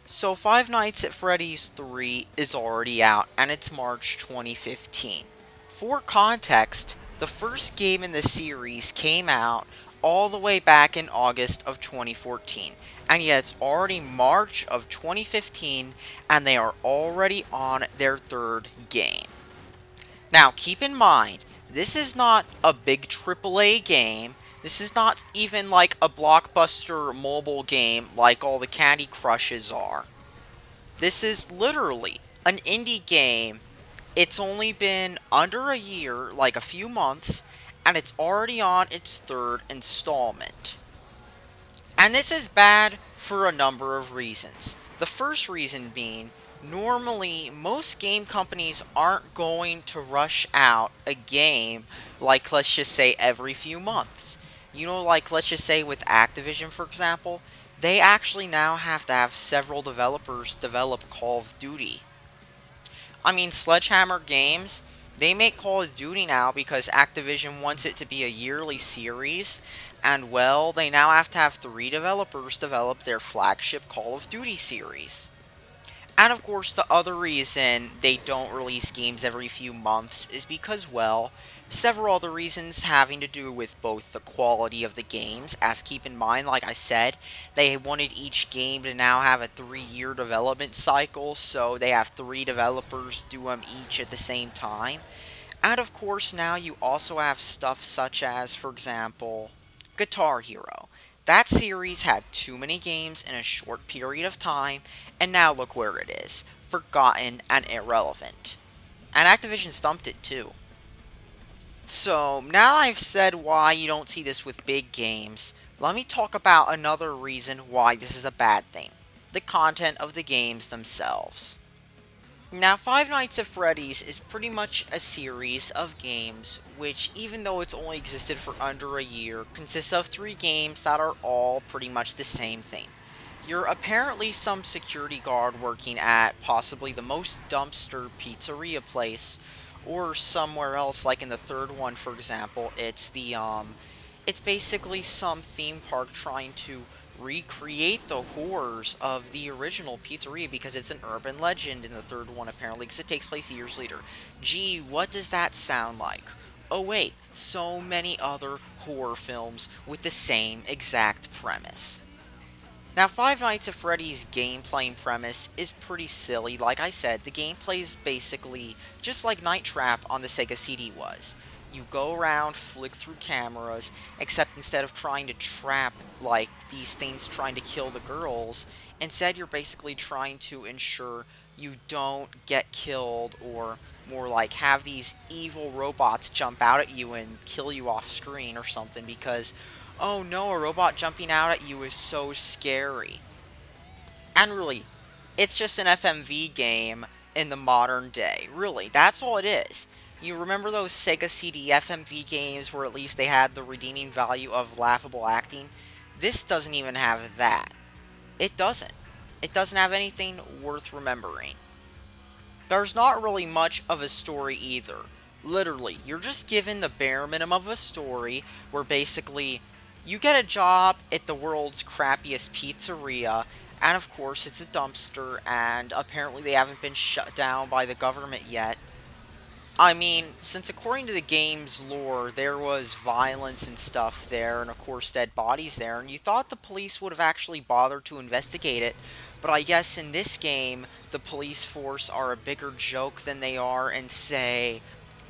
So Five Nights at Freddy's 3 is already out, and it's March 2015. For context, the first game in the series came out all the way back in August of 2014, and yet it's already March of 2015, and they are already on their third game. Now, keep in mind, this is not a big AAA game. This is not even like a blockbuster mobile game like all the Candy Crushes are. This is literally an indie game. It's only been under a year, like a few months, and it's already on its third installment. And this is bad for a number of reasons. The first reason being, normally most game companies aren't going to rush out a game like, let's just say, every few months. Like, let's just say with Activision, for example, they actually now have to have several developers develop Call of Duty. I mean, Sledgehammer Games, they make Call of Duty now because Activision wants it to be a yearly series, and well, they now have to have three developers develop their flagship Call of Duty series. And of course, the other reason they don't release games every few months is because, well, several other reasons having to do with both the quality of the games, as keep in mind, like I said, they wanted each game to now have a 3-year development cycle, so they have three developers do them each at the same time. And of course, now you also have stuff such as, for example, Guitar Hero. That series had too many games in a short period of time, and now look where it is, forgotten and irrelevant. And Activision stumped it too. So, now that I've said why you don't see this with big games, let me talk about another reason why this is a bad thing. The content of the games themselves. Now, Five Nights at Freddy's is pretty much a series of games which, even though it's only existed for under a year, consists of three games that are all pretty much the same thing. You're apparently some security guard working at possibly the most dumpster pizzeria place, or somewhere else, like in the third one, for example, it's basically some theme park trying to recreate the horrors of the original pizzeria because it's an urban legend in the third one, apparently, because it takes place years later. Gee, what does that sound like? Oh, wait, so many other horror films with the same exact premise. Now, Five Nights at Freddy's gameplay premise is pretty silly. Like I said, the gameplay is basically just like Night Trap on the Sega CD was. You go around, flick through cameras, except instead of trying to trap, like, these things trying to kill the girls, instead you're basically trying to ensure you don't get killed, or more like have these evil robots jump out at you and kill you off screen or something, because oh no, a robot jumping out at you is so scary. And really, it's just an FMV game in the modern day. Really, that's all it is. You remember those Sega CD FMV games where at least they had the redeeming value of laughable acting? This doesn't even have that. It doesn't. It doesn't have anything worth remembering. There's not really much of a story either. Literally, you're just given the bare minimum of a story where basically you get a job at the world's crappiest pizzeria, and of course it's a dumpster, and apparently they haven't been shut down by the government yet. I mean, since according to the game's lore, there was violence and stuff there, and of course dead bodies there, and you thought the police would have actually bothered to investigate it, but I guess in this game, the police force are a bigger joke than they are in, say,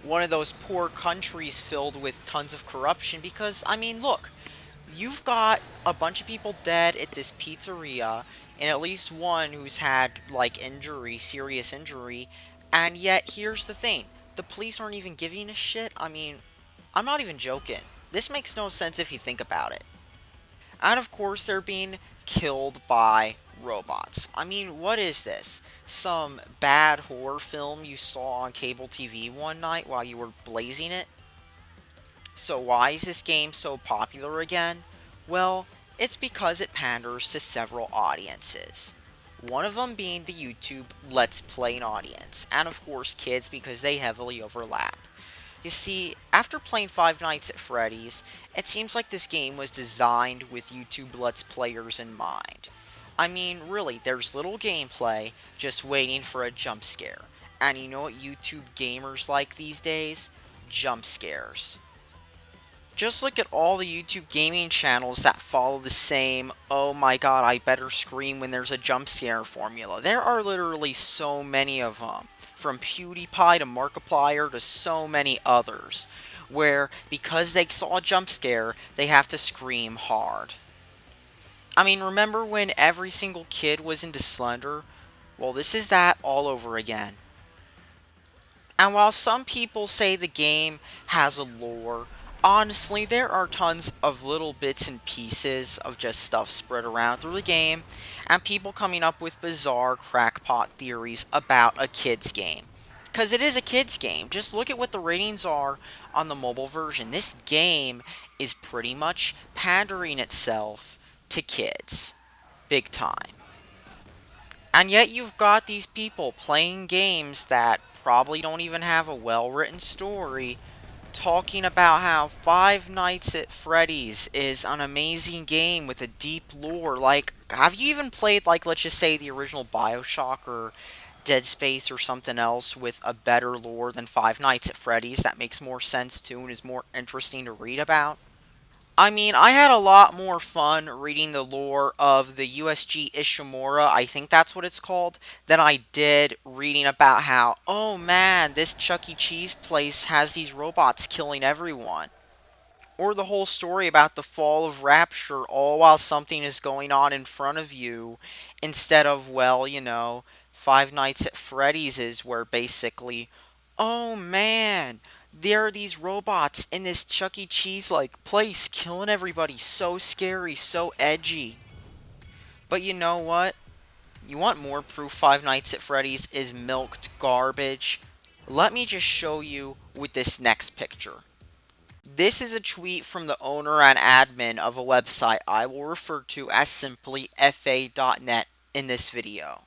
one of those poor countries filled with tons of corruption, because, I mean, look, you've got a bunch of people dead at this pizzeria, and at least one who's had, like, injury, serious injury, and yet, here's the thing. The police aren't even giving a shit? I mean, I'm not even joking. This makes no sense if you think about it. And of course, they're being killed by robots. I mean, what is this? Some bad horror film you saw on cable TV one night while you were blazing it? So why is this game so popular again? Well, it's because it panders to several audiences. One of them being the YouTube Let's Play audience, and of course kids because they heavily overlap. You see, after playing Five Nights at Freddy's, it seems like this game was designed with YouTube Let's Players in mind. I mean, really, there's little gameplay just waiting for a jump scare. And you know what YouTube gamers like these days? Jump scares. Just look at all the YouTube gaming channels that follow the same, oh my god, I better scream when there's a jump scare formula. There are literally so many of them. From PewDiePie to Markiplier to so many others. Where, because they saw a jump scare, they have to scream hard. I mean, remember when every single kid was into Slender? Well, this is that all over again. And while some people say the game has a lore, honestly, there are tons of little bits and pieces of just stuff spread around through the game, and people coming up with bizarre crackpot theories about a kid's game. Because it is a kid's game. Just look at what the ratings are on the mobile version. This game is pretty much pandering itself to kids. Big time. And yet you've got these people playing games that probably don't even have a well-written story, talking about how Five Nights at Freddy's is an amazing game with a deep lore. Like, have you even played, like, let's just say the original BioShock or Dead Space or something else with a better lore than Five Nights at Freddy's that makes more sense to and is more interesting to read about? I mean, I had a lot more fun reading the lore of the USG Ishimura, I think that's what it's called, than I did reading about how, oh man, this Chuck E. Cheese place has these robots killing everyone. Or the whole story about the fall of Rapture, all while something is going on in front of you, instead of, well, Five Nights at Freddy's is where basically, oh man, there are these robots in this Chuck E. Cheese like place killing everybody. So scary, so edgy. But you know what? You want more proof Five Nights at Freddy's is milked garbage? Let me just show you with this next picture. This is a tweet from the owner and admin of a website I will refer to as simply fa.net in this video.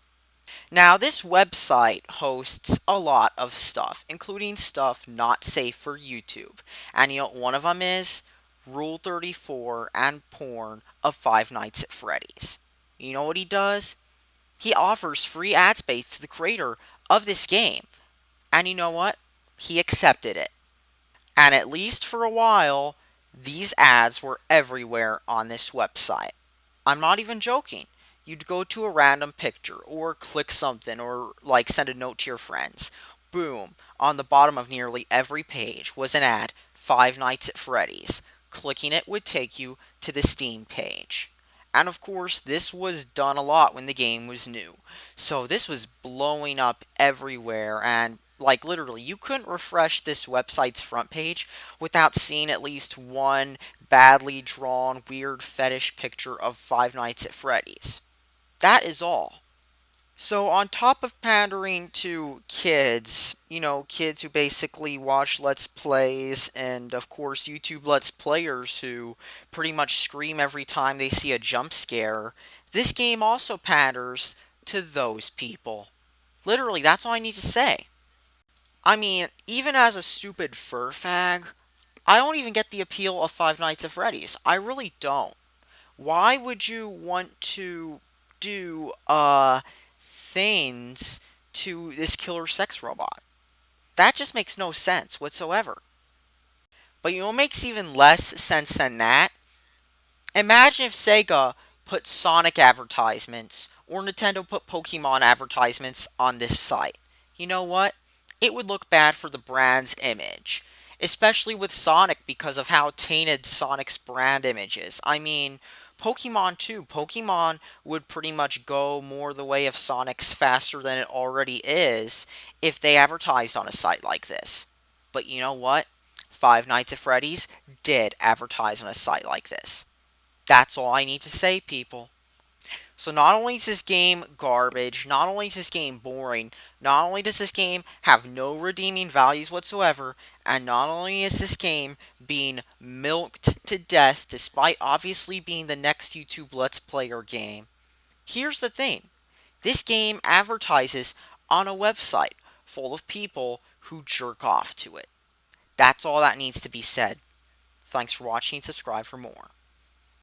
Now, this website hosts a lot of stuff, including stuff not safe for YouTube. And you know what one of them is? Rule 34 and porn of Five Nights at Freddy's. You know what he does? He offers free ad space to the creator of this game. And you know what? He accepted it. And at least for a while, these ads were everywhere on this website. I'm not even joking. You'd go to a random picture or click something or like send a note to your friends. Boom. On the bottom of nearly every page was an ad, Five Nights at Freddy's. Clicking it would take you to the Steam page. And of course, this was done a lot when the game was new. So this was blowing up everywhere, and like literally, you couldn't refresh this website's front page without seeing at least one badly drawn, weird fetish picture of Five Nights at Freddy's. That is all. So, on top of pandering to kids, kids who basically watch Let's Plays, and of course, YouTube Let's Players who pretty much scream every time they see a jump scare, this game also panders to those people. Literally, that's all I need to say. I mean, even as a stupid fur fag, I don't even get the appeal of Five Nights at Freddy's. I really don't. Why would you want to do, things to this killer sex robot? That just makes no sense whatsoever. But you know what makes even less sense than that? Imagine if Sega put Sonic advertisements or Nintendo put Pokemon advertisements on this site. You know what? It would look bad for the brand's image. Especially with Sonic because of how tainted Sonic's brand image is. I mean, Pokemon too. Pokemon would pretty much go more the way of Sonic's faster than it already is if they advertised on a site like this. But you know what? Five Nights at Freddy's did advertise on a site like this. That's all I need to say, people. So not only is this game garbage, not only is this game boring, not only does this game have no redeeming values whatsoever, and not only is this game being milked to death despite obviously being the next YouTube Let's Player game, here's the thing. This game advertises on a website full of people who jerk off to it. That's all that needs to be said. Thanks for watching and subscribe for more.